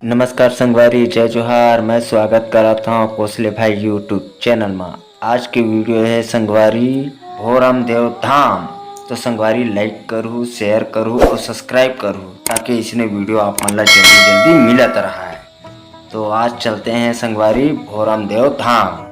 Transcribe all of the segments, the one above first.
नमस्कार संगवारी, जय जोहार। मैं स्वागत कराता हूँ कौशले भाई यूट्यूब चैनल में। आज की वीडियो है संगवारी भोरम देव धाम। तो संगवारी लाइक करूँ, शेयर करूँ और सब्सक्राइब करूँ ताकि इसने वीडियो आप मतलब जल्दी जल्दी मिलत रहा है। तो आज चलते हैं संगवारी भोरम देव धाम।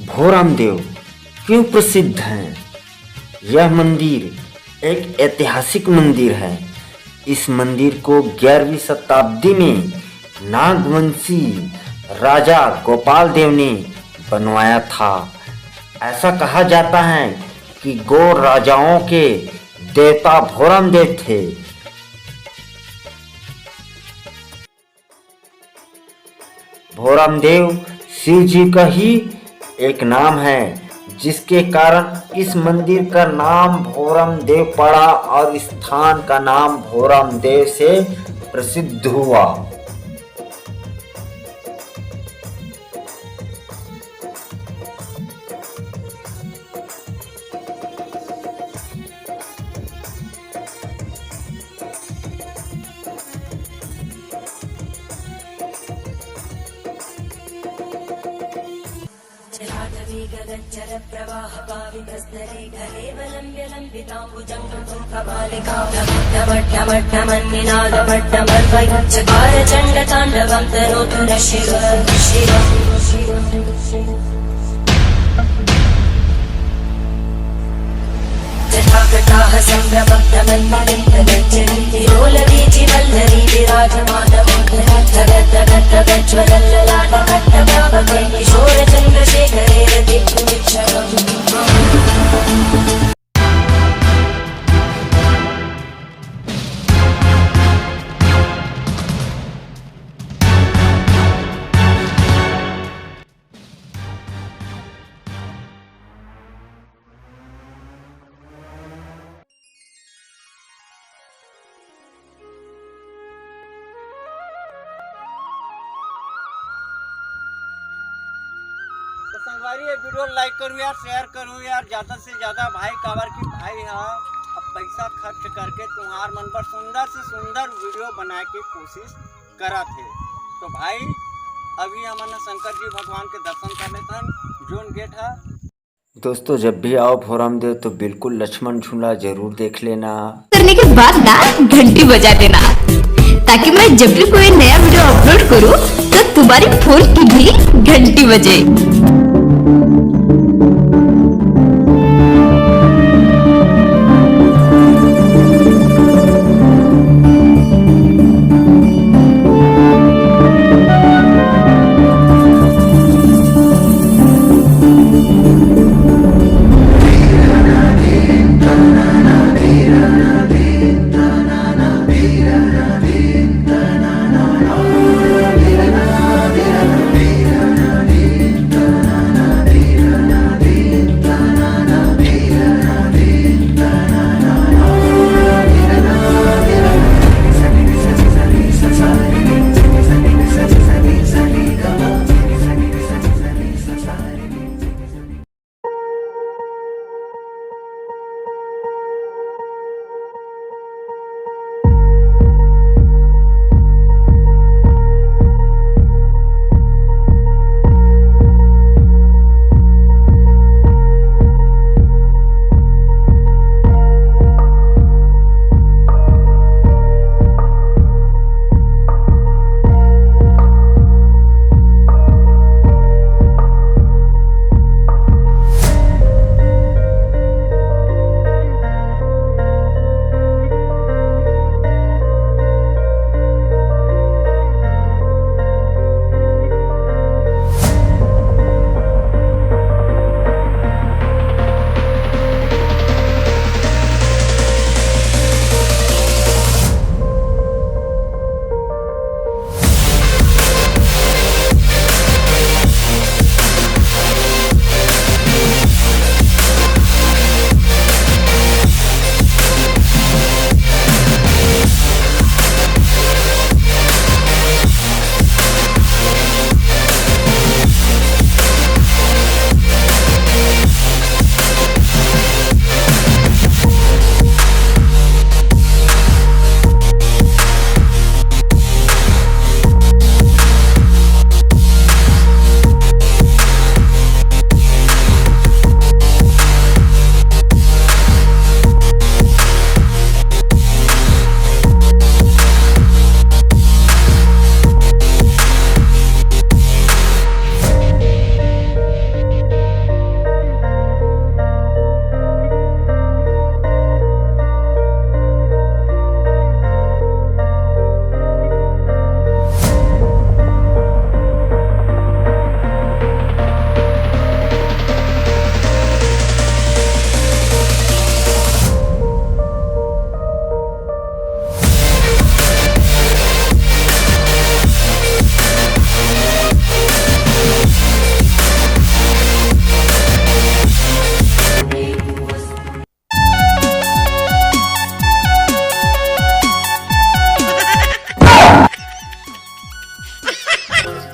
भोरम देव क्यों प्रसिद्ध है? यह मंदिर एक ऐतिहासिक मंदिर है। इस मंदिर को 11वीं शताब्दी में नागवंशी राजा गोपाल देव ने बनवाया था। ऐसा कहा जाता है कि गौर राजाओं के देवता भोरम देव थे। भोरम देव शिव जी का ही एक नाम है, जिसके कारण इस मंदिर का नाम भोरम देव पड़ा और स्थान का नाम भोरम देव से प्रसिद्ध हुआ। चण्डताण्डवं तनोतु न शिव जटाकटाः सम्भ्रमग्नमन्मलिन्दगच्छन्ति लोलवीचि वल्लरी विराजमानमोहनज्ज्वलल्ललाटकट्टव्यापके किशोरचन्द्रशेखरे रतिक्षणम्। तो संगवारी ये वीडियो लाइक करूँ यार, शेयर करूँ यार ज़्यादा से ज़्यादा भाई। काबर की भाई हाँ अब पैसा खर्च करके तुम्हार मन पर सुंदर से सुंदर वीडियो बनाए की कोशिश करा थे। तो भाई अभी हमने शंकर जी भगवान के दर्शन कर लेते हैं। जोन गेट है दोस्तों, जब भी आओ भोरम देव तो बिल्कुल लक्ष्मण झूला जरूर देख लेना। करने के बाद ना घंटी बजा देना, ताकि मैं जब भी कोई नया वीडियो अपलोड करूं तो तुम्हारी फोन की भी घंटी बजे।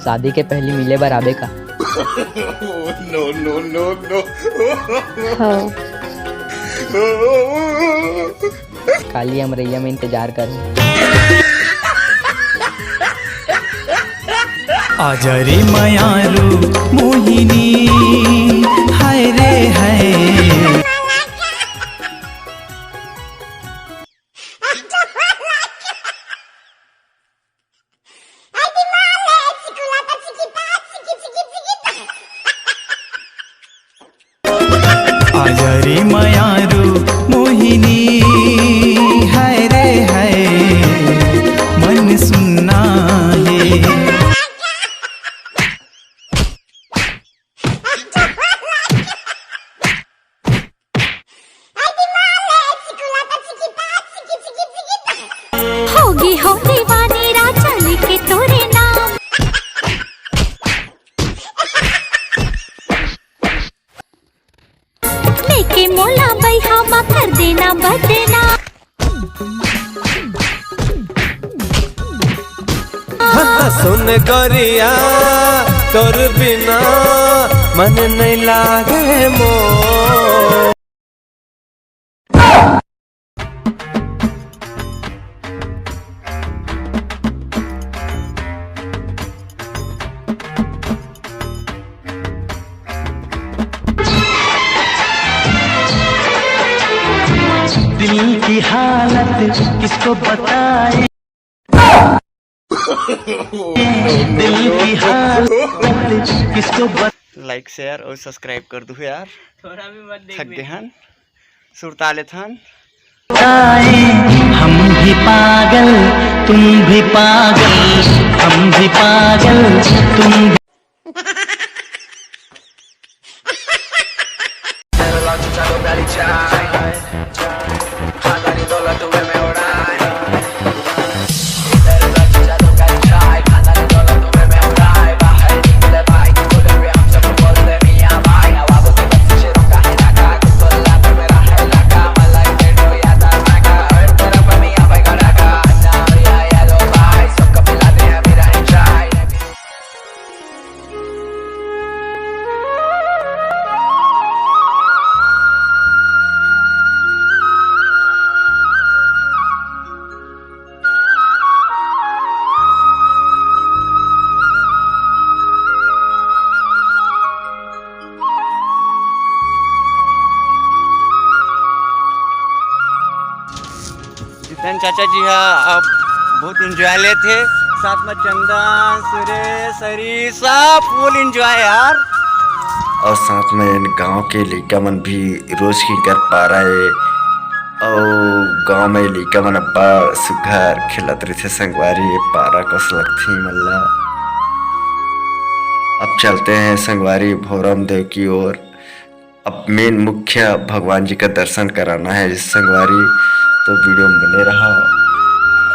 शादी के पहले मिले बार आबे का। हाँ काली अमरैया में इंतजार कर। आजरी मायारू मोहिनी हाय रे हाय। आजरी मायारू मोहिनी हाय रे हाय मन सुनना है। होगी हो दीवानी राजा लिखे तोरे नाम। लेके मोला भाई हम कर देना बदना। सुन गोरिया तोर बिना मन नहीं लागे मोर। दिल की हालत किसको बताए, दिल की हालत किसको बताए। लाइक शेयर और सब्सक्राइब कर दो यार। थोड़ा भी मत देख देहन सुरताले थन। हम भी पागल तुम भी पागल, हम भी पागल तुम भी। जितन चाचा जी हाँ अब बहुत इंजॉय ले थे साथ में चंदन सुरेश हरी सब फुल इंजॉय यार। और साथ में गांव के लड़का मन भी रोज की कर पा रहे और गांव में लड़का मन अब्बा सुघर खिलत रहे थे संगवारी पारा कस लगती मल्ला। अब चलते हैं संगवारी भोरम देव की ओर। अब मेन मुख्य भगवान जी का दर्शन कराना है इस संगवारी, तो वीडियो में बने रहा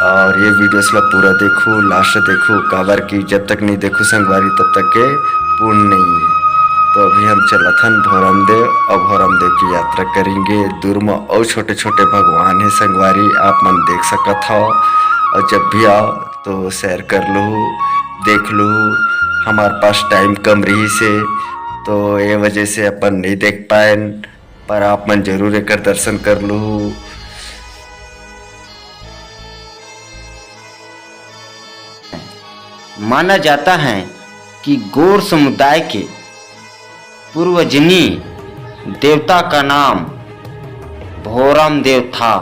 और ये वीडियो मतलब पूरा देखो लास्ट देखो काबर की जब तक नहीं देखो संगवारी तब तक के पूर्ण नहीं है। तो अभी हम चलथन भोरम देव और भोरम देव की यात्रा करेंगे। दूर में और छोटे छोटे भगवान है संगवारी आप मन देख सकत हो और जब भी आओ तो शेयर कर लो देख लो। हमारे पास टाइम कम रही से तो ये वजह से अपन नहीं देख पाए, पर आप मन जरूर एक दर्शन कर लो। माना जाता है कि गौर समुदाय के पूर्वजनी देवता का नाम भोरम देव था।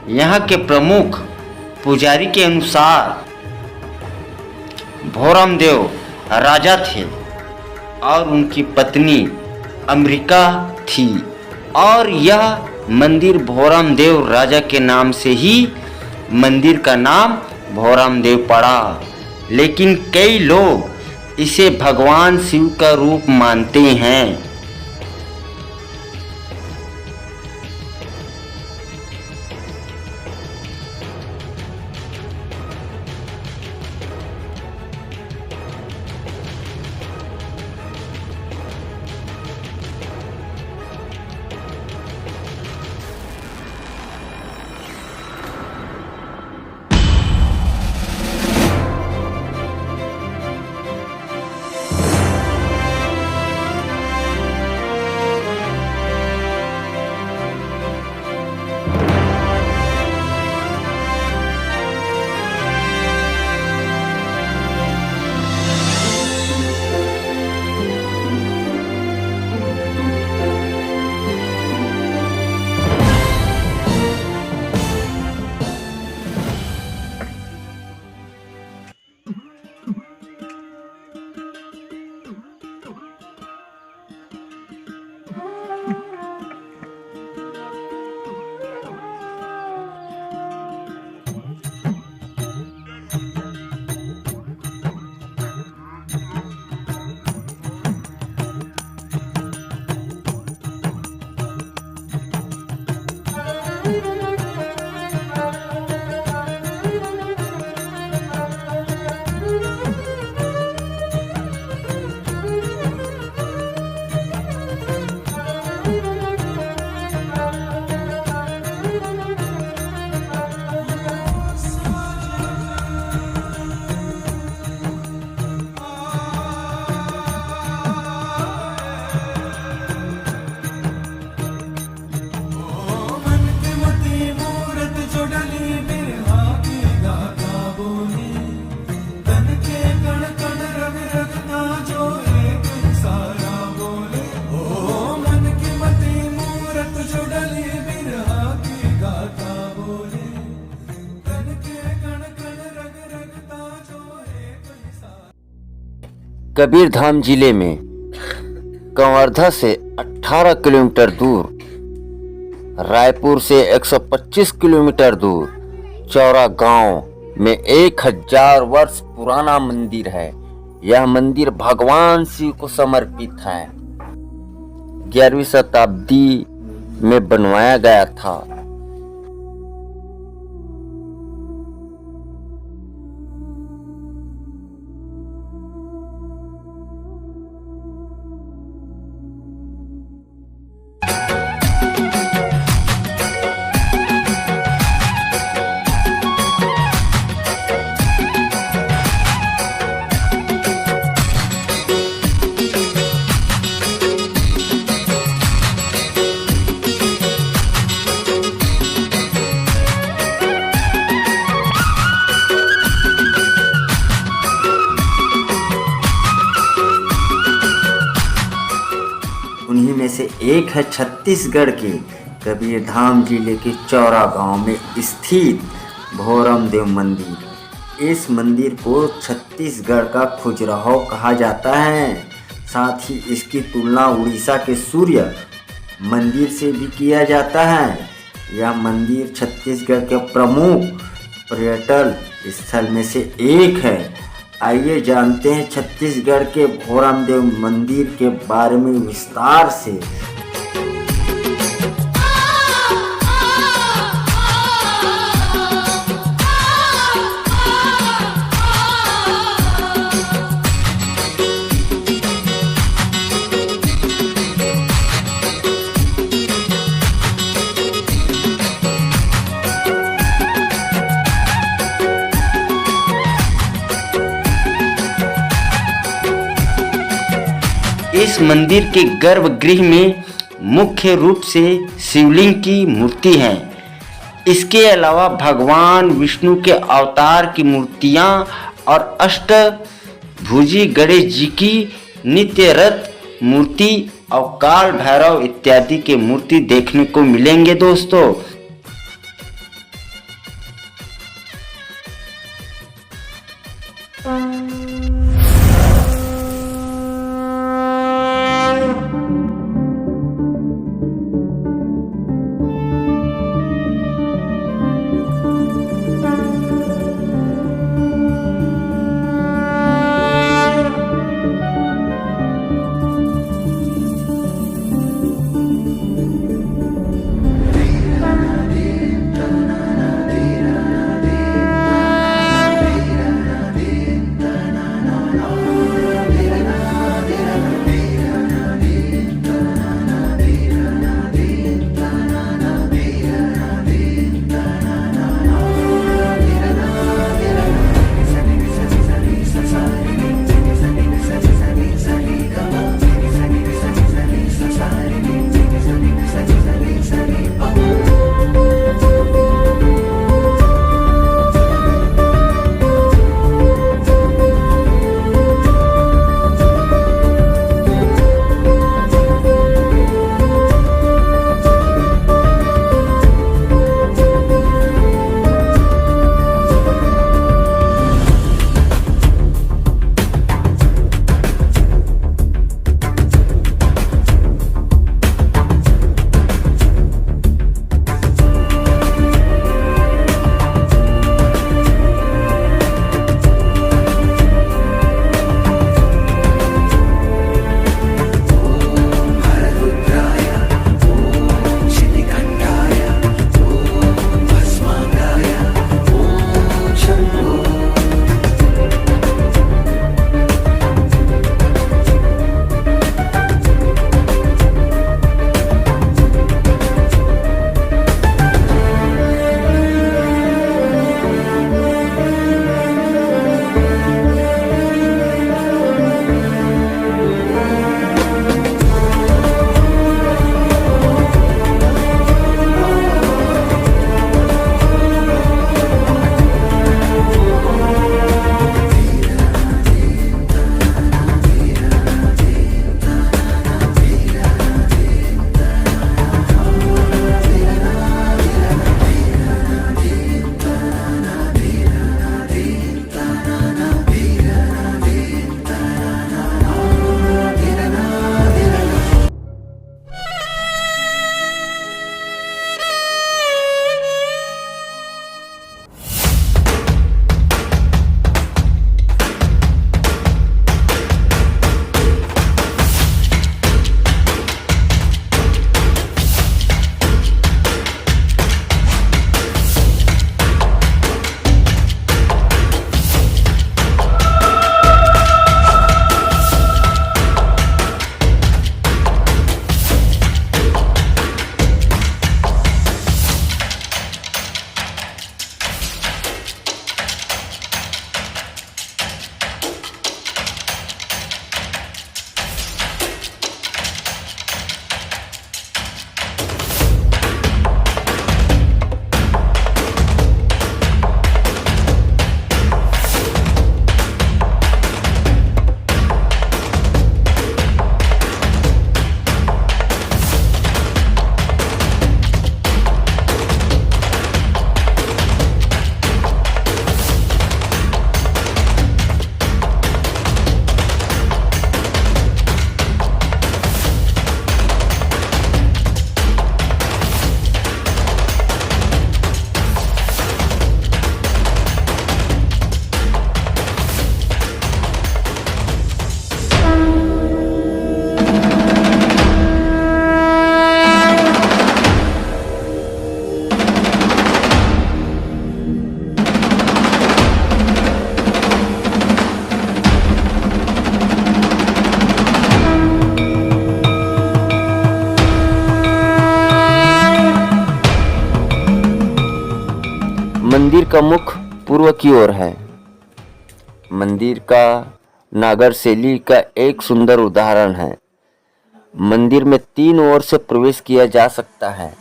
यहाँ के प्रमुख पुजारी के अनुसार भोरम देव राजा थे और उनकी पत्नी अमरिका थी और यह मंदिर भोरम देव राजा के नाम से ही मंदिर का नाम भोरम देव पड़ा। लेकिन कई लोग इसे भगवान शिव का रूप मानते हैं। कबीरधाम जिले में कंवर्धा से 18 किलोमीटर दूर, रायपुर से 125 किलोमीटर दूर चौरा गांव में 1000 वर्ष पुराना मंदिर है। यह मंदिर भगवान शिव को समर्पित है। 11वीं शताब्दी में बनवाया गया था। उन्हीं में से एक है छत्तीसगढ़ के कबीरधाम जिले के चौरा गांव में स्थित भोरम देव मंदिर। इस मंदिर को छत्तीसगढ़ का खजुराहो कहा जाता है। साथ ही इसकी तुलना उड़ीसा के सूर्य मंदिर से भी किया जाता है। यह मंदिर छत्तीसगढ़ के प्रमुख पर्यटन स्थल में से एक है। आइए जानते हैं छत्तीसगढ़ के भोरम देव मंदिर के बारे में विस्तार से। इस मंदिर के गर्भगृह में मुख्य रूप से शिवलिंग की मूर्ति है। इसके अलावा भगवान विष्णु के अवतार की मूर्तियां और अष्टभुजी गणेश जी की नित्य रथ मूर्ति और काल भैरव इत्यादि के मूर्ति देखने को मिलेंगे दोस्तों। मंदिर का मुख पूर्व की ओर है। मंदिर का नागर शैली का एक सुंदर उदाहरण है। मंदिर में 3 ओर से प्रवेश किया जा सकता है।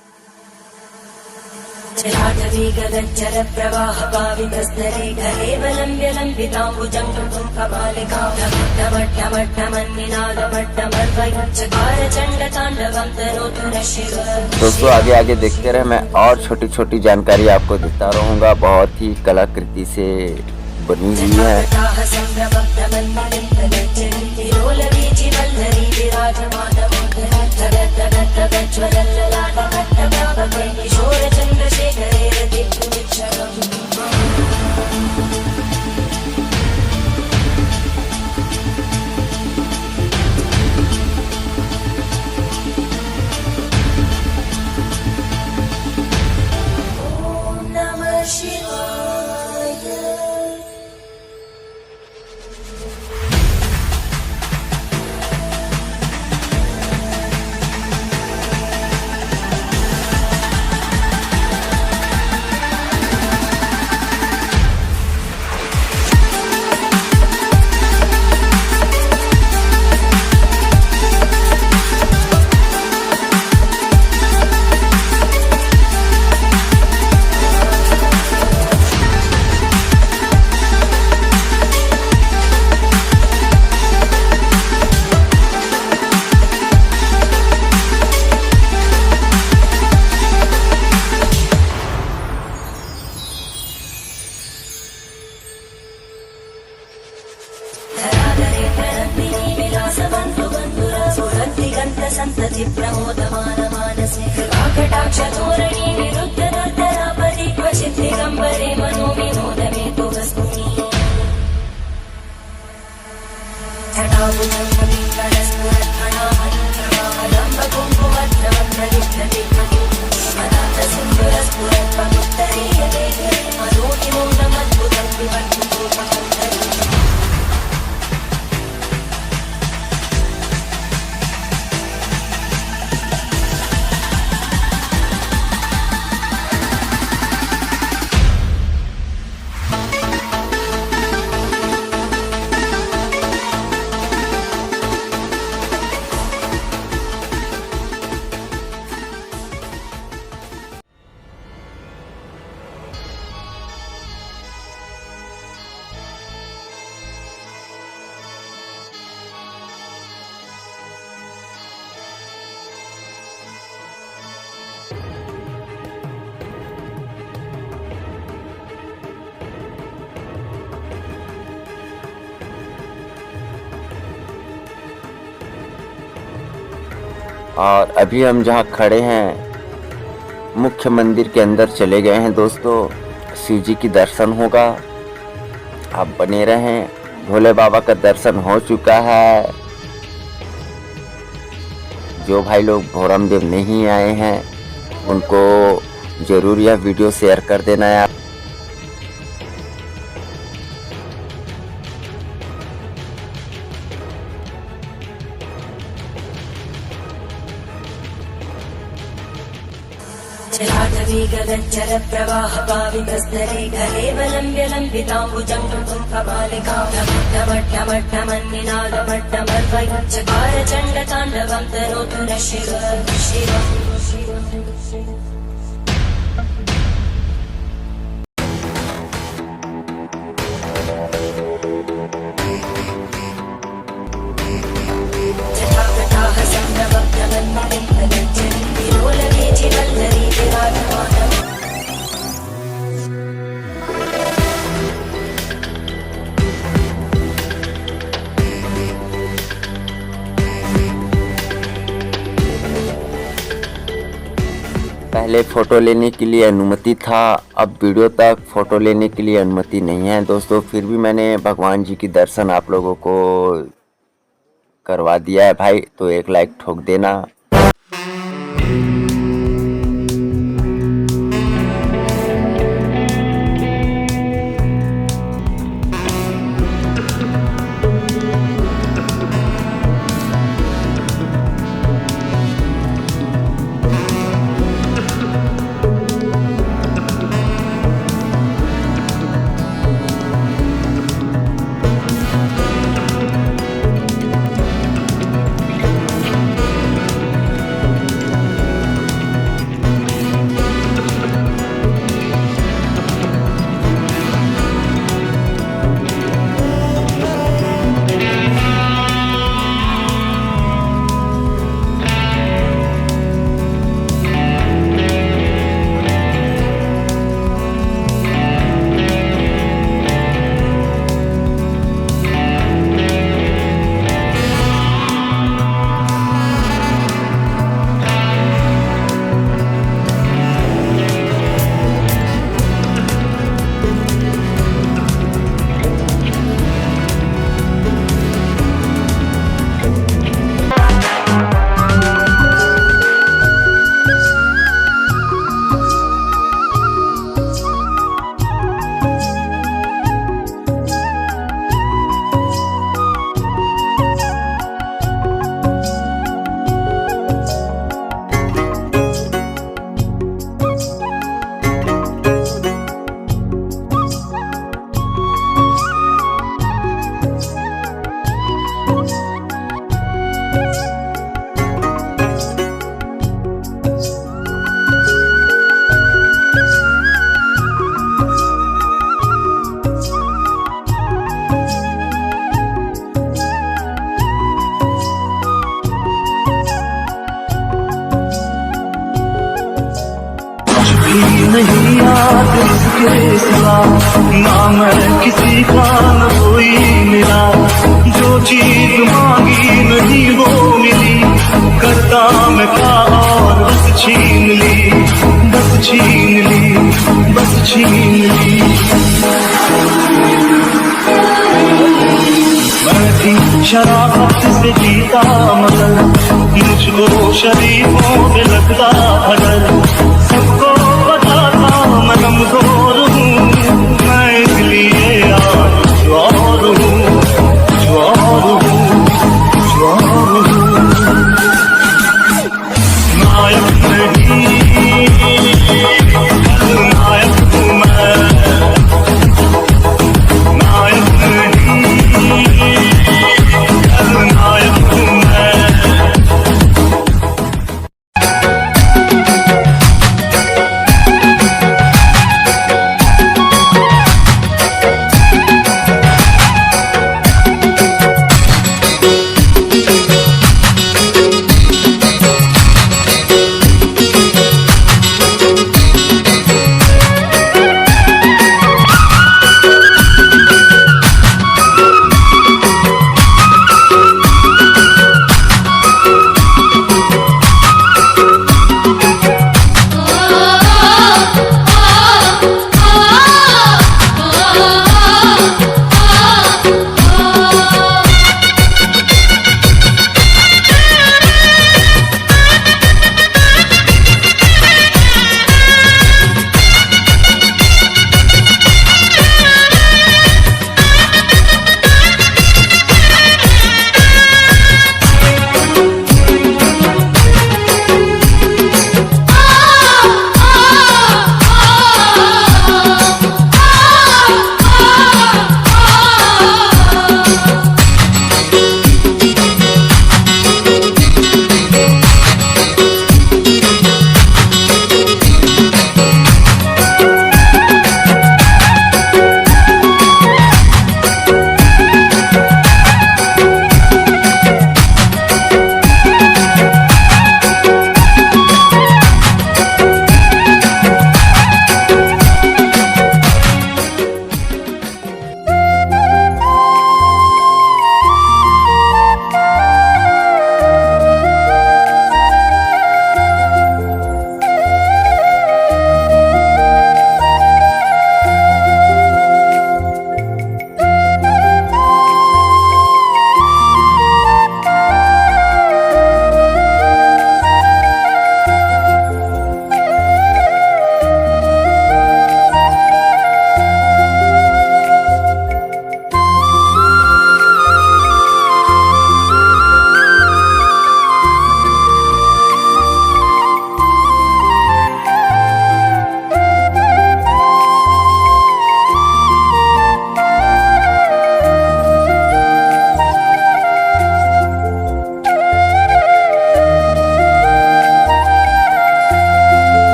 जलाटवी गगनचर प्रवाह पावितस्तरे गलेवलम्ब्य लम्बिताम्बुजं कृतं कपालिका चकार चण्डताण्डवं तनोतु नः शिव। दोस्तों आगे आगे देखते रहे, मैं और छोटी छोटी जानकारी आपको देता रहूँगा। बहुत ही कलाकृति से बनी हुई है। संतति प्रमोदमान मानसे कृपाकटाक्षधोरणी विरुद्ध दुर्धरापदि क्वचित् दिगम्बरे मनो विनोदमे तु वस्तुनि और अभी हम जहाँ खड़े हैं मुख्य मंदिर के अंदर चले गए हैं। दोस्तों शिव जी की दर्शन होगा, आप बने रहें। भोले बाबा का दर्शन हो चुका है। जो भाई लोग भोरम देव नहीं आए हैं उनको ज़रूर यह वीडियो शेयर कर देना है। जलाटवी गगनचर प्रवाह पावितस्तरे गलेवलम्ब्य लम्बिताम्बुजं कृतं कपालिका चकार चण्डताण्डवं तनोतु नः शिव। पहले फ़ोटो लेने के लिए अनुमति था, अब वीडियो तक फ़ोटो लेने के लिए अनुमति नहीं है। दोस्तों फिर भी मैंने भगवान जी की दर्शन आप लोगों को करवा दिया है भाई, तो एक लाइक ठोक देना। साथ इसके सिवा ना मैं किसी का न कोई मिला। जो चीज मांगी नहीं वो मिली, करता मैं क्या और बस छीन ली, बस छीन ली, बस छीन ली। मैं थी शराफत से जीता मगर मुझको शरीफों में लगता अगर। सबको पता था मैं कमजोर हूँ, मैं इसलिए यार जो और हूँ, जो और हूँ, जो और हूँ। नायक नहीं नायक हूँ मैं, नायक नहीं नायक हूँ मैं।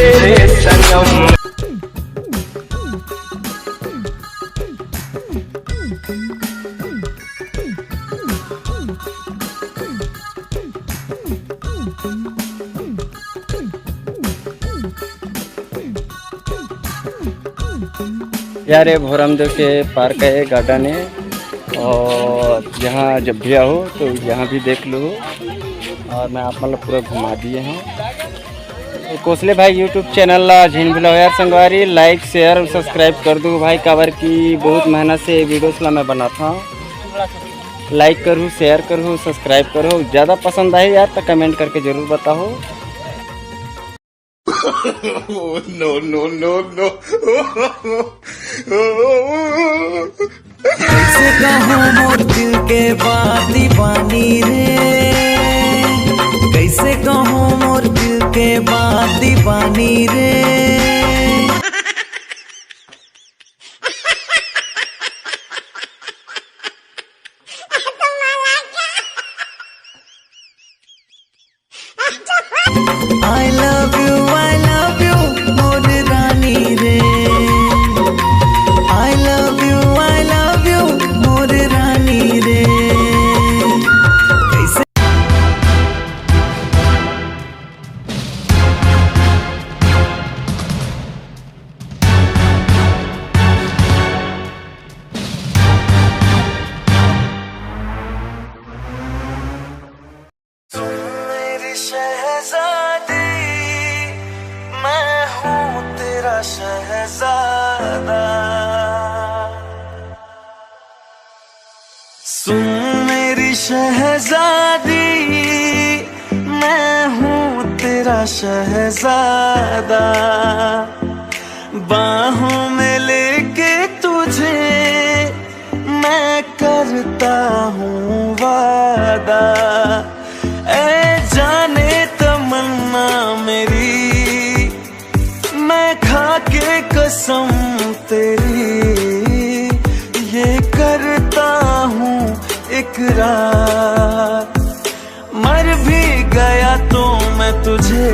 तेरे संगम। यार ये भोरमदेव के पार्क है, गार्डन है और यहाँ जब भी आओ तो यहाँ भी देख लो और मैं आप मतलब पूरा घुमा दिए हैं। तो कोसले भाई यूट्यूब चैनल ला झीन भी यार संगवारी लाइक शेयर और सब्सक्राइब कर दो भाई। काबर की बहुत मेहनत से वीडियोस ला मैं बनाता हूँ। लाइक करूँ, शेयर करूँ, सब्सक्राइब करो। ज़्यादा पसंद आए यार तो कमेंट करके ज़रूर बताओ। No no no no. कैसे कहूँ मोर दिल के बात दीवानी रे, कैसे कहूँ मोर दिल के बात दीवानी रे। I love you मोर रानी रे। I love you मोर रानी रे। कैसे मेरी शहजादी, मैं हूँ तेरा शहजादा। सुन मेरी शहजादी, मैं हूँ तेरा शहजादा। बाहों में लेके तुझे मैं करता हूँ वादा। ऐ जाने तमन्ना मेरी, मैं खा के कसम तेरी ये करता हूँ इकरार। मर भी गया तो मैं तुझे